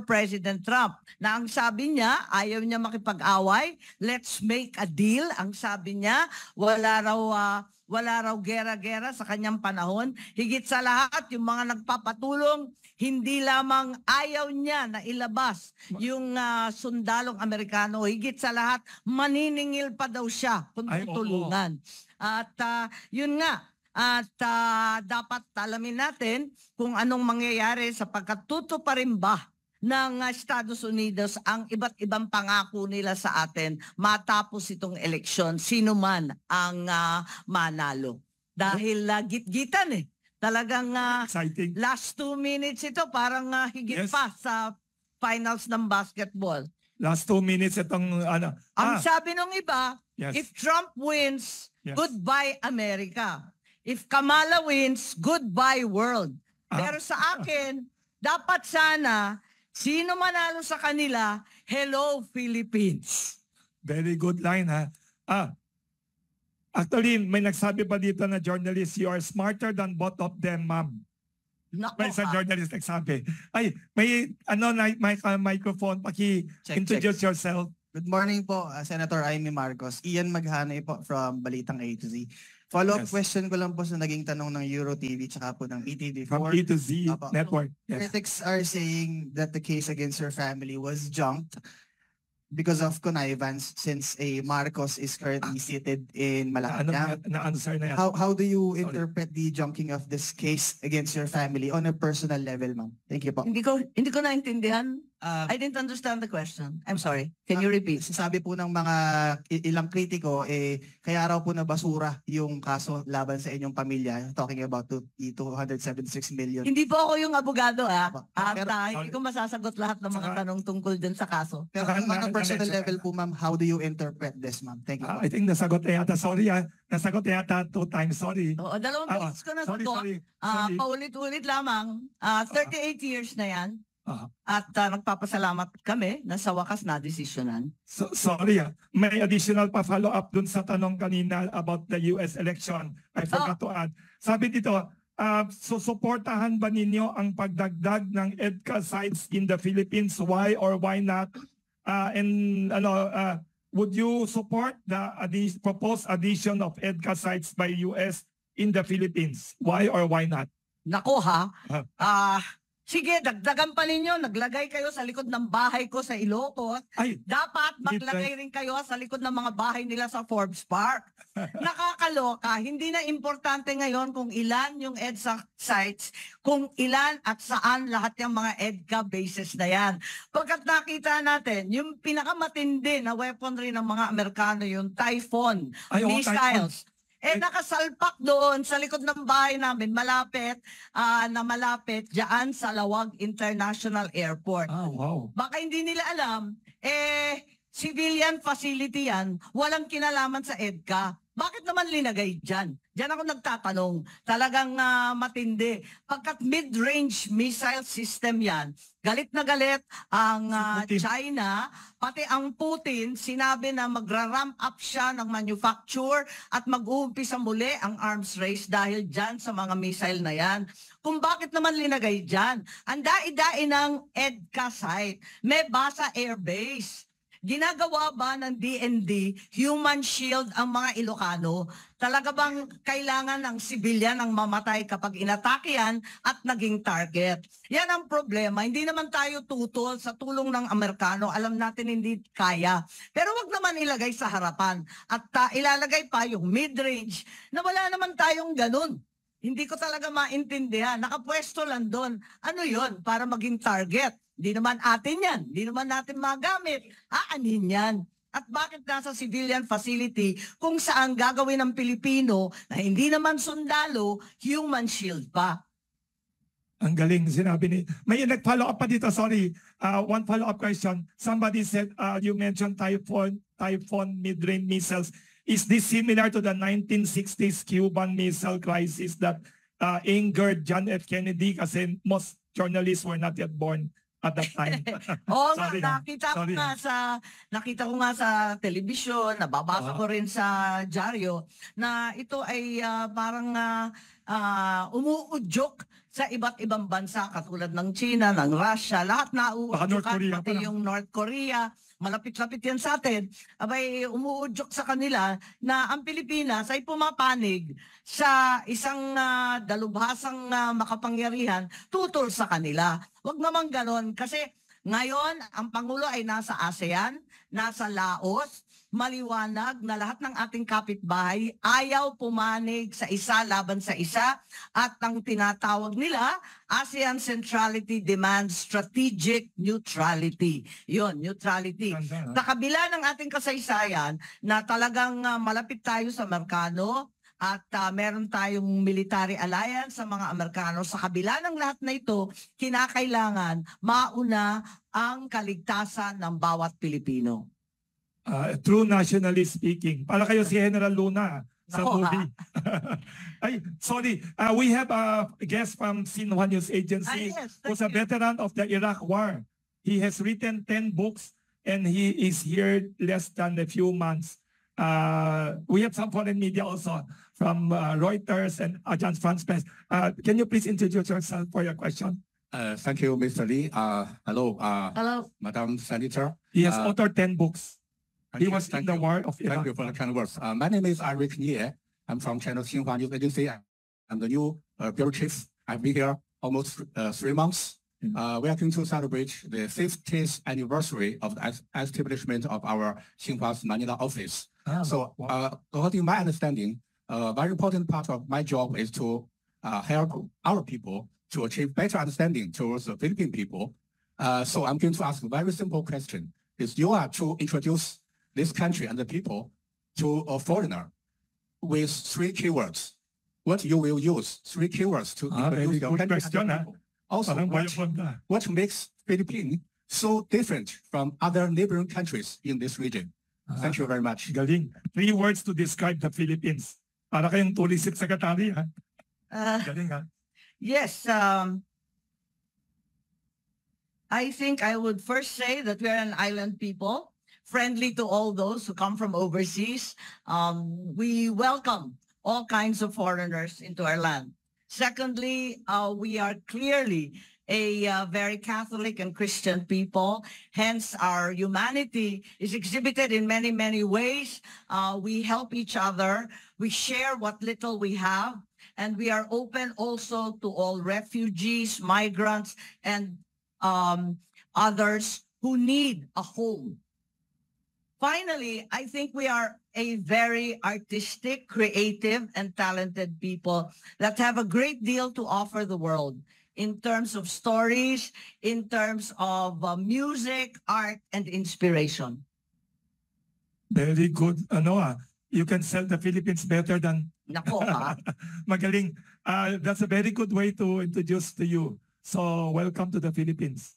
President Trump na ang sabi niya, ayaw niya makipag-away, let's make a deal. Ang sabi niya, wala raw gera-gera sa kanyang panahon. Higit sa lahat, yung mga nagpapatulong, hindi lamang ayaw niya na ilabas yung sundalong Amerikano. Higit sa lahat, maniningil pa daw siya kung tutulungan. At yun nga, at dapat alamin natin kung anong mangyayari sapagkat tutuparin ba ng Estados Unidos ang iba't ibang pangako nila sa atin matapos itong eleksyon, sino man ang manalo. Dahil git-gitan Talagang last 2 minutes ito, parang higit pa sa finals ng basketball. Last 2 minutes itong Ang sabi ng iba, if Trump wins, goodbye America. If Kamala wins, goodbye world. Pero sa akin, dapat sana, sino manalo sa kanila, hello Philippines. Very good line, ha? Actually, may nagsabi pa dito na journalist, you are smarter than both of them, ma'am. May isang journalist nagsabi. Ay, may microphone, paki-introduce yourself. Good morning po, Senator Amy Marcos. Ian Maghanay po from Balitang A to Z. Follow-up question ko lang po sa naging tanong ng EuroTV tsaka po ng ETV4. From A to Z network. Critics are saying that the case against your family was junked because of connivance since a Marcos is currently seated in Malacanang. How do you interpret the junking of this case against your family on a personal level, ma'am? Thank you po. Hindi ko naintindihan. I didn't understand the question. I'm sorry. Can you repeat? Sabi po ng mga ilang kritiko, kaya raw po na basura yung kaso laban sa inyong pamilya. Talking about 276 million. Hindi po ako yung abogado At hindi ko masasagot lahat ng mga tanong tungkol dun sa kaso. Pero on a personal level po, ma'am, how do you interpret this, ma'am? Thank you. I think nasagot na yata. Sorry nasagot na yata 2 times. Sorry. Oo, 2 beses ko nasagot. Paulit-ulit lamang. 38 years na yan. At nagpapasalamat kami na sa wakas na desisyonan. Sorry, may additional pa follow-up dun sa tanong kanina about the US election. I forgot to add. Sabi dito, susuportahan ba ninyo ang pagdagdag ng EDCA sites in the Philippines? Why or why not? Would you support the proposed addition of EDCA sites by US in the Philippines? Why or why not? Nako sige, dagdagan pa ninyo. Naglagay kayo sa likod ng bahay ko sa Ilocos. Dapat maglagay rin kayo sa likod ng mga bahay nila sa Forbes Park. Nakakaloka. Hindi na importante ngayon kung ilan yung EDSA sites, kung ilan at saan lahat yung mga EDCA bases na yan. Pagkat nakita natin, yung pinakamatindi na weaponry ng mga Amerikano, yung Typhoon missiles. Nakasalpak doon sa likod ng bahay namin, malapit diyan sa Lawag International Airport. Wow. Baka hindi nila alam, civilian facility yan, walang kinalaman sa EDCA. Bakit naman linagay dyan? Diyan ako nagtatanong. Talagang matindi. Pagkat mid-range missile system yan, galit na galit ang China, pati ang Putin, sinabi na magra-ramp up siya ng manufacture at mag-uumpisa muli ang arms race dahil dyan sa mga missile na yan. Kung bakit naman linagay dyan? Ang dai-dai ng EDCA site, may Basa Air Base. Ginagawa ba ng DND human shield ang mga Ilocano? Talaga bang kailangan ng civilian ang mamatay kapag inatake yan at naging target? Yan ang problema. Hindi naman tayo tutol sa tulong ng Amerikano. Alam natin hindi kaya. Pero wag naman ilagay sa harapan. At ilalagay pa yung mid-range na wala naman tayong ganun. Hindi ko talaga maintindihan. Nakapwesto lang doon. Ano yon para maging target? Hindi naman atin yan. Hindi naman natin magamit. Aanin yan. At bakit nasa civilian facility kung saan gagawin ng Pilipino na hindi naman sundalo, human shield pa? Ang galing sinabi ni... May nag-follow up pa dito, sorry. One follow-up question. Somebody said, you mentioned Typhoon mid-range missiles. Is this similar to the 1960s Cuban missile crisis that angered John F. Kennedy kasi most journalists were not yet born at that time? nakita ko nga sa telebisyon, nababasa ko rin sa dyaryo na ito ay parang umuudyok sa iba't ibang bansa katulad ng China, ng Russia, lahat Baka North nauudyukan, Korea pati pa lang. yung North Korea, malapit-lapit yan sa atin, abay umuudyok sa kanila na ang Pilipinas ay pumapanig sa isang dalubhasang makapangyarihan tutol sa kanila. Huwag naman ganon kasi ngayon ang Pangulo ay nasa ASEAN, nasa Laos, maliwanag na lahat ng ating kapitbahay ayaw pumanig sa isa laban sa isa at ang tinatawag nila ASEAN Centrality demands strategic neutrality. Yun, neutrality. Sa kabila ng ating kasaysayan na talagang malapit tayo sa Amerikano at meron tayong military alliance sa mga Amerikano, sa kabila ng lahat na ito, kinakailangan mauna ang kaligtasan ng bawat Pilipino. True nationally speaking. Para kayo si General Luna sa movie. Ay, sorry. We have a guest from Xinhua News Agency who's a veteran of the Iraq War. He has written 10 books and he is here less than a few months. We have some foreign media also from Reuters and Agence France-Presse. Can you please introduce yourself for your question? Thank you, Mr. Lee. Hello, Hello. Madam Senator. He has authored 10 books. He was in Thank the you. war of Iraq. Thank you for the kind words. My name is Eric Nie. I'm from China Xinhua News Agency. I'm the new bureau chief. I've been here almost 3 months. We are going to celebrate the 50th anniversary of the establishment of our Xinhua's Manila office. So, according to my understanding, a very important part of my job is to help our people to achieve better understanding towards the Philippine people. So I'm going to ask a very simple question. Is you are to introduce this country and the people to a foreigner with 3 keywords. What you will use 3 keywords to introduce your country and the people. Also, what makes Philippines so different from other neighboring countries in this region? Thank you very much. Galing. 3 words to describe the Philippines. Para kayong tourism secretary, ha? Galing, ha? Yes. I think I would first say that we are an island people, friendly to all those who come from overseas. We welcome all kinds of foreigners into our land. Secondly, we are clearly a very Catholic and Christian people. Hence, our humanity is exhibited in many, many ways. We help each other. We share what little we have. And we are open also to all refugees, migrants, and others who need a home. Finally, I think we are a very artistic, creative, and talented people that have a great deal to offer the world in terms of stories, in terms of music, art, and inspiration. Very good. You can sell the Philippines better than... Nako, ha? Magaling. That's a very good way to introduce to you. So welcome to the Philippines.